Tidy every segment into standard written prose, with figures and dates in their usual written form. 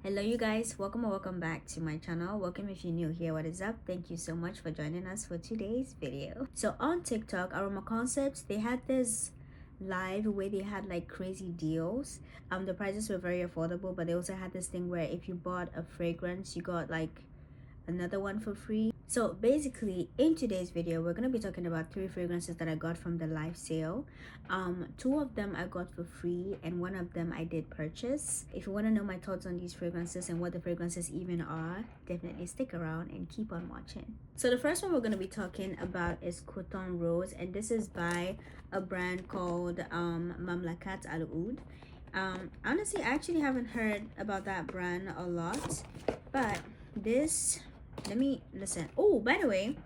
Hello you guys, welcome or welcome back to my channel. Welcome if you're new here. What is up? Thank you so much for joining us for today's video. So on TikTok, Aroma Concepts, they had this live where they had like crazy deals. The prices were very affordable, but they also had this thing where if you bought a fragrance, you got like another one for free. So basically in today's video we're going to be talking about 3 fragrances that I got from the live sale. 2 of them I got for free and 1 of them I did purchase. If you want to know my thoughts on these fragrances and what the fragrances even are, definitely stick around and keep on watching. So the first one we're going to be talking about is Coton Rose, and this is by a brand called Mamlakat Al Oud. Honestly, I actually haven't heard about that brand a lot, but this, let me listen. Oh, by the way,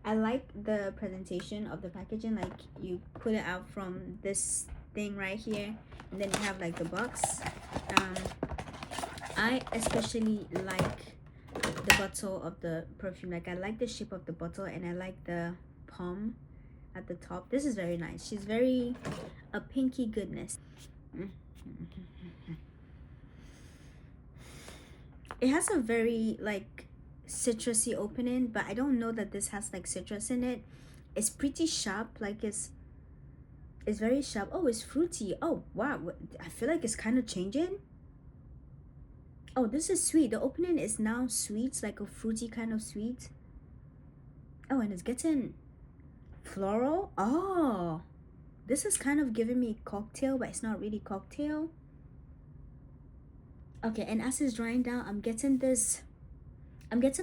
I like the presentation of the packaging. Like, you put it out from this thing right here, and then you have like the box. I especially like the bottle of the perfume. Like, I like the shape of the bottle, and I like the palm at the top. This is very nice. She's very a pinky goodness. It has a very like citrusy opening, but I don't know that this has like citrus in it. It's pretty sharp. Like, it's very sharp. Oh, it's fruity. Oh wow, I feel like it's kind of changing. Oh, this is sweet. The opening is now sweet. It's like a fruity kind of sweet. Oh, and it's getting floral. Oh, this is kind of giving me cocktail, but it's not really cocktail. Okay, and as it's drying down, I'm getting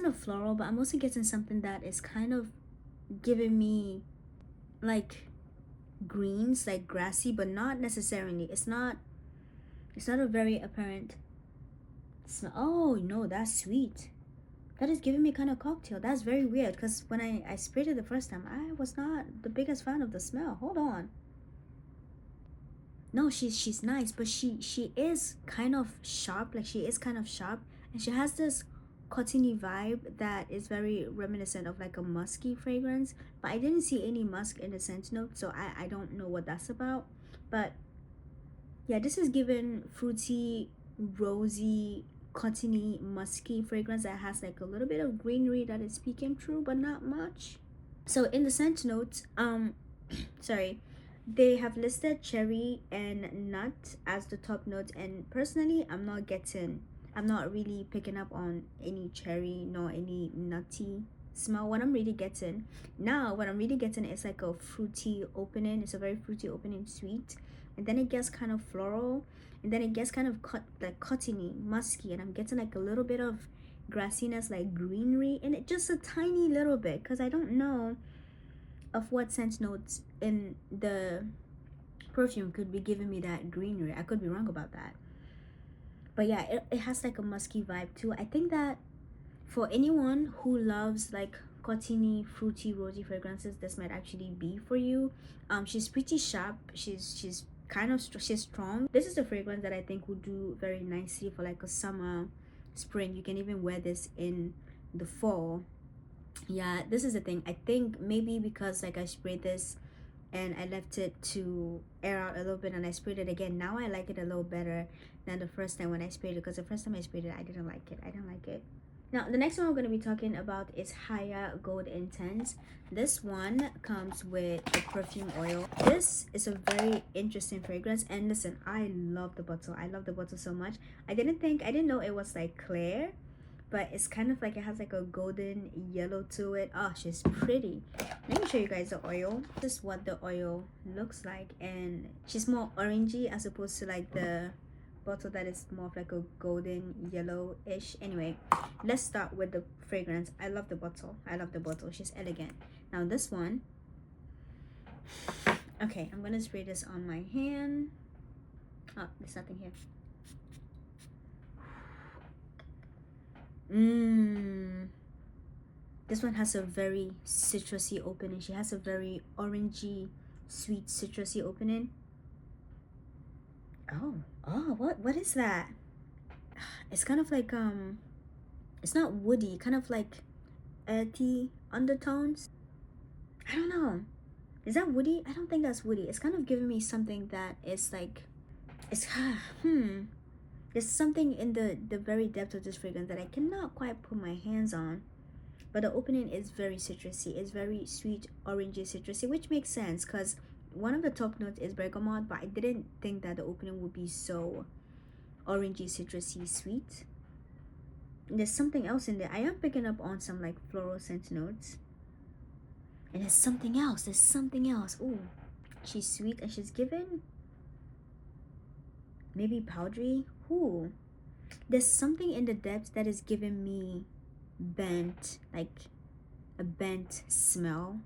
a floral, but I'm also getting something that is kind of giving me like greens, like grassy, but not necessarily. It's not a very apparent smell. Oh no, that's sweet. That is giving me kind of cocktail. That's very weird, because when I sprayed it the first time, I was not the biggest fan of the smell. Hold on. No, she's nice, but she is kind of sharp. Like, she is kind of sharp, and she has this cottony vibe that is very reminiscent of like a musky fragrance. But I didn't see any musk in the scent note, so I don't know what that's about. But yeah, this is given fruity, rosy, cottony, musky fragrance that has like a little bit of greenery that is peeking through, but not much. So in the scent notes, sorry, they have listed cherry and nut as the top notes, and personally I'm not really picking up on any cherry nor any nutty smell. What I'm really getting is like a fruity opening. It's a very fruity opening, sweet, and then it gets kind of floral, and then it gets kind of like cottony, musky, and I'm getting like a little bit of grassiness, like greenery in it, just a tiny little bit, because I don't know of what scent notes in the perfume could be giving me that greenery. I could be wrong about that, but yeah, it has like a musky vibe too. I think that for anyone who loves like cottony, fruity, rosy fragrances, this might actually be for you. She's pretty sharp. She's kind of she's strong. This is a fragrance that I think would do very nicely for like a summer, spring. You can even wear this in the fall. Yeah, this is the thing. I think maybe because like I sprayed this and I left it to air out a little bit, and I sprayed it again, now I like it a little better than the first time when I sprayed it, because the first time I sprayed it, I didn't like it. Now the next one we're going to be talking about is Haya Gold Intense. This one comes with a perfume oil. This is a very interesting fragrance, and listen, I love the bottle. I love the bottle so much. I didn't know it was like clear, but it's kind of like it has like a golden yellow to it. Oh, she's pretty. Let me show you guys the oil. This is what the oil looks like, and she's more orangey as opposed to like the bottle that is more of like a golden yellow-ish. Anyway, let's start with the fragrance. I love the bottle. She's elegant. Now this one, okay, I'm gonna spray this on my hand. Oh, there's nothing here. This one has a very citrusy opening. She has a very orangey, sweet, citrusy opening. Oh, what is that? It's kind of like it's not woody, kind of like earthy undertones. I don't know. Is that woody? I don't think that's woody. It's kind of giving me something that is like, it's There's something in the very depth of this fragrance that I cannot quite put my hands on. But the opening is very citrusy. It's very sweet, orangey, citrusy, which makes sense because one of the top notes is bergamot, but I didn't think that the opening would be so orangey, citrusy, sweet. There's something else in there. I am picking up on some like floral scent notes. And there's something else. There's something else. Ooh, she's sweet and she's given maybe powdery. Ooh, there's something in the depths that is giving me bent, like a bent smell.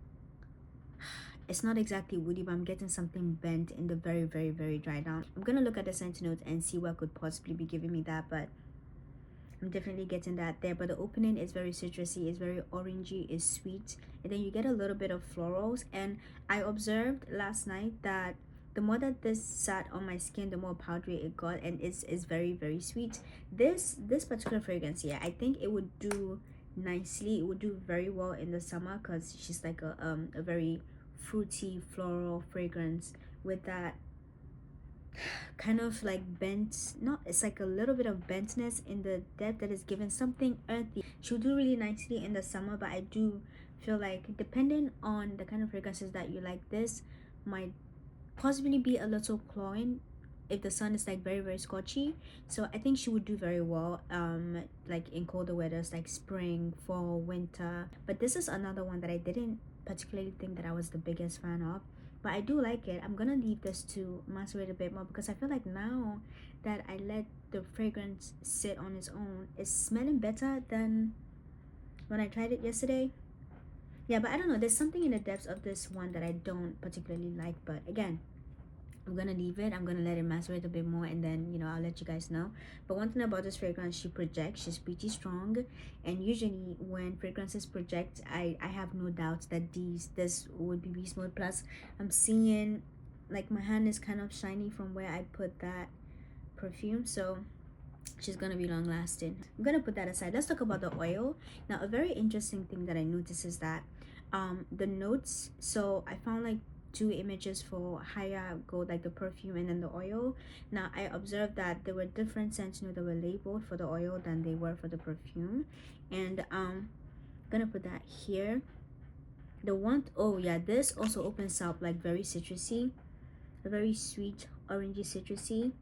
It's not exactly woody, but I'm getting something bent in the very, very, very dry down. I'm gonna look at the scent notes and see what could possibly be giving me that, but I'm definitely getting that there. But the opening is very citrusy, it's very orangey, it's sweet, and then you get a little bit of florals. And I observed last night that the more that this sat on my skin, the more powdery it got, and it's very, very sweet. This particular fragrance here, I think it would do nicely. It would do very well in the summer because she's like a very fruity floral fragrance with that kind of like bent, not, it's like a little bit of bentness in the depth that is given something earthy. She'll do really nicely in the summer, but I do feel like depending on the kind of fragrances that you like, this might possibly be a little cloying if the sun is like very, very scorchy. So I think she would do very well like in colder weathers like spring, fall, winter. But this is another one that I didn't particularly think that I was the biggest fan of, but I do like it. I'm gonna leave this to macerate a bit more because I feel like now that I let the fragrance sit on its own, it's smelling better than when I tried it yesterday. Yeah, but I don't know, there's something in the depths of this one that I don't particularly like, but again, I'm gonna leave it. I'm gonna let it macerate a bit more, and then I'll let you guys know. But one thing about this fragrance, she projects. She's pretty strong, and usually when fragrances project, I have no doubts that this would be beast mode. Plus, I'm seeing like my hand is kind of shiny from where I put that perfume, so she's gonna be long lasting. I'm gonna put that aside. Let's talk about the oil now. A very interesting thing that I noticed is that the notes. So I found like two images for Haya Gold, like the perfume and then the oil. Now I observed that there were different scents that were labeled for the oil than they were for the perfume, and I'm gonna put that here. The one, oh yeah, this also opens up like very citrusy, a very sweet orangey citrusy,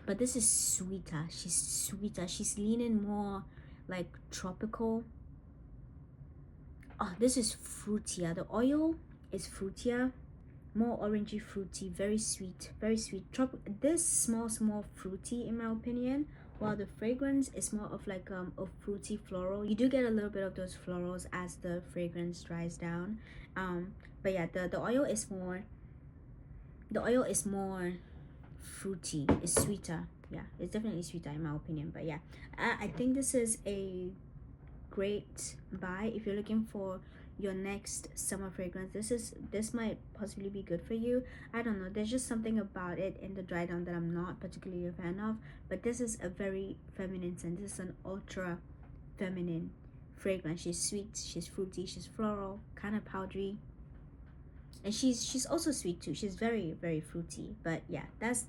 but this is sweeter. She's sweeter. She's leaning more like tropical. Oh, this is fruitier. The oil is fruitier, more orangey, fruity, very sweet, very sweet. This smells more fruity in my opinion, while the fragrance is more of like a fruity floral. You do get a little bit of those florals as the fragrance dries down, but yeah, the oil is more, fruity. It's sweeter. Yeah, it's definitely sweeter in my opinion. But yeah, I think this is a great buy if you're looking for your next summer fragrance. This might possibly be good for you. I don't know, there's just something about it in the dry down that I'm not particularly a fan of, but this is a very feminine scent. This is an ultra feminine fragrance. She's sweet, she's fruity, she's floral, kind of powdery, and she's also sweet too. She's very, very fruity. But yeah, that's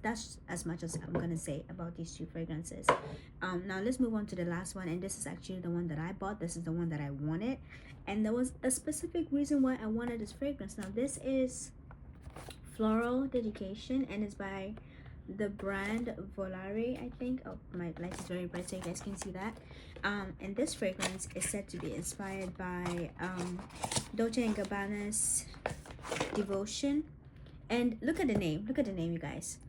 as much as I'm gonna say about these two fragrances. Now let's move on to the last one, and this is actually the one that I bought. This is the one that I wanted, and there was a specific reason why I wanted this fragrance. Now this is Floral Dedication, and it's by the brand Volaré, I think. Oh, my light is very bright so you guys can see that. And this fragrance is said to be inspired by Dolce & Gabbana's Devotion. And look at the name, you guys.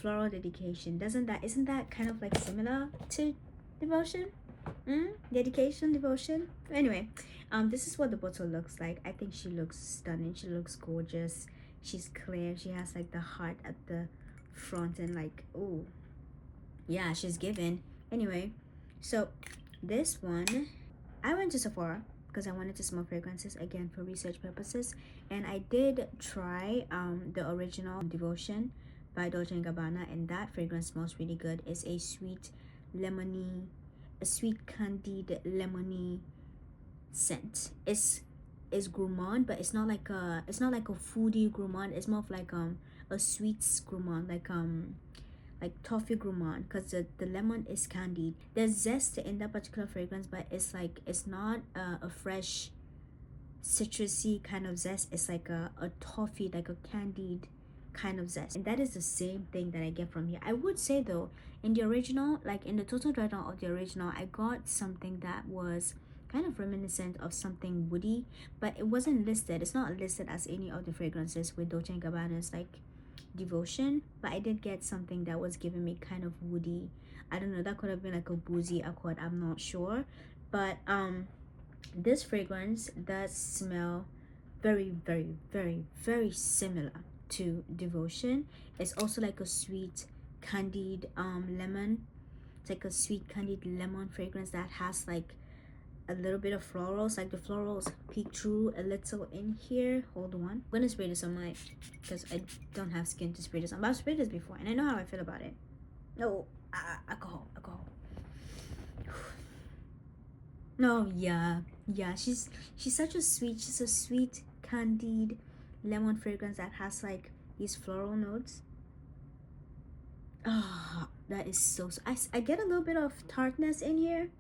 Floral Dedication. Isn't that kind of like similar to Devotion? Dedication, Devotion. Anyway, this is what the bottle looks like. I think she looks stunning. She looks gorgeous. She's clear. She has like the heart at the front, and like, oh yeah, she's given. Anyway, so this one, I went to Sephora because I wanted to smell fragrances again for research purposes, and I did try the original Devotion by Dolce & Gabbana, and that fragrance smells really good. It's a sweet lemony, a sweet candied lemony scent. It's gourmand, but it's not like a foodie gourmand. It's more of like a sweet gourmand, like toffee gourmand, because the lemon is candied. There's zest in that particular fragrance, but it's like it's not a fresh citrusy kind of zest. It's like a toffee, like a candied kind of zest, and that is the same thing that I get from here. I would say though, in the original, like in the total dry down of the original, I got something that was kind of reminiscent of something woody, but it wasn't listed. It's not listed as any of the fragrances with Dolce & Gabbana's like devotion, but I did get something that was giving me kind of woody. I don't know, that could have been like a boozy accord, I'm not sure. But this fragrance does smell very, very, very, very similar to devotion. It's also like a sweet candied lemon. It's like a sweet candied lemon fragrance that has like a little bit of florals, like the florals peek through a little in here. Hold on, I'm gonna spray this on my, because I don't have skin to spray this on, but I've sprayed this before and I know how I feel about it. No, alcohol. No, yeah, she's such a sweet, she's a sweet candied lemon fragrance that has like these floral notes. Ah, that is so, I get a little bit of tartness in here.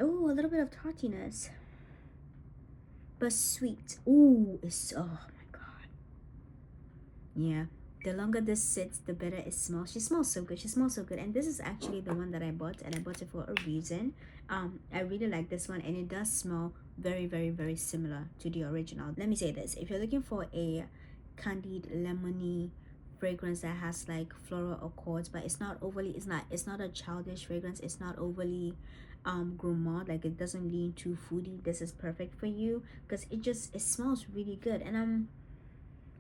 Oh, a little bit of tartiness, but sweet. Oh, it's, oh my god. Yeah, the longer this sits, the better it smells. She smells so good. She smells so good. And this is actually the one that I bought, and I bought it for a reason. I really like this one, and it does smell very, very, very similar to the original. Let me say this: if you're looking for a candied lemony fragrance that has like floral accords, but it's not overly, it's not a childish fragrance, it's not overly gourmand, like it doesn't lean too foodie, this is perfect for you, because it smells really good. And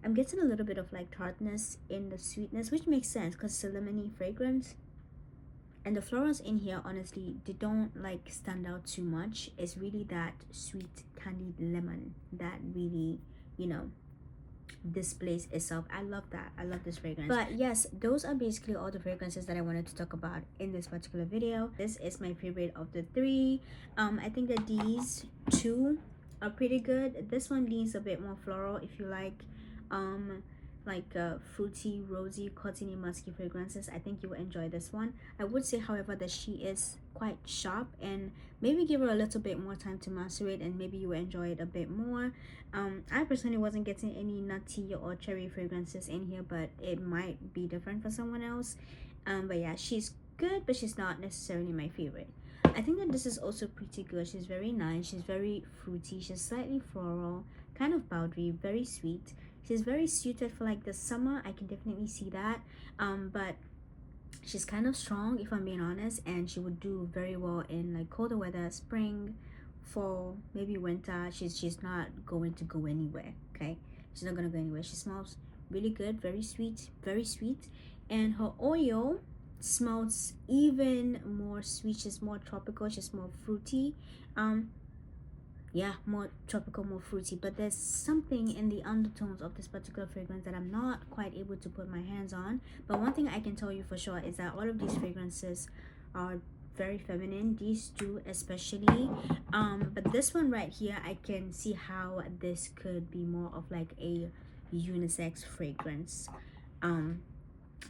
I'm getting a little bit of like tartness in the sweetness, which makes sense because it's a lemony fragrance. And the florals in here, honestly, they don't like stand out too much. It's really that sweet candied lemon that really, you know, displays itself. I love that. I love this fragrance. But yes, those are basically all the fragrances that I wanted to talk about in this particular video. This is my favorite of the three. I think that these two are pretty good. This one leans a bit more floral. If you like fruity, rosy, cottony, musky fragrances, I think you will enjoy this one. I would say, however, that she is quite sharp, and maybe give her a little bit more time to macerate, and maybe you will enjoy it a bit more. I personally wasn't getting any nutty or cherry fragrances in here, but it might be different for someone else. But yeah, she's good, but she's not necessarily my favorite. I think that this is also pretty good. She's very nice. She's very fruity. She's slightly floral, kind of powdery, very sweet. She's very suited for like the summer. I can definitely see that. But she's kind of strong, if I'm being honest, and she would do very well in like colder weather, spring, fall, maybe winter. She's not going to go anywhere. Okay, she's not gonna go anywhere. She smells really good, very sweet, and her oil smells even more sweet. She's more tropical. She's more fruity. Yeah, more tropical, more fruity, but there's something in the undertones of this particular fragrance that I'm not quite able to put my hands on. But one thing I can tell you for sure is that all of these fragrances are very feminine, these two especially. But this one right here, I can see how this could be more of like a unisex fragrance.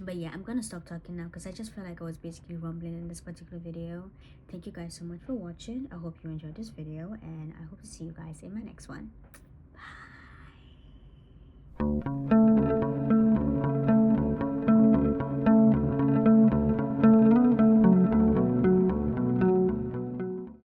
But yeah, I'm gonna stop talking now because I just feel like I was basically rumbling in this particular video. Thank you guys so much for watching. I hope you enjoyed this video, and I hope to see you guys in my next one.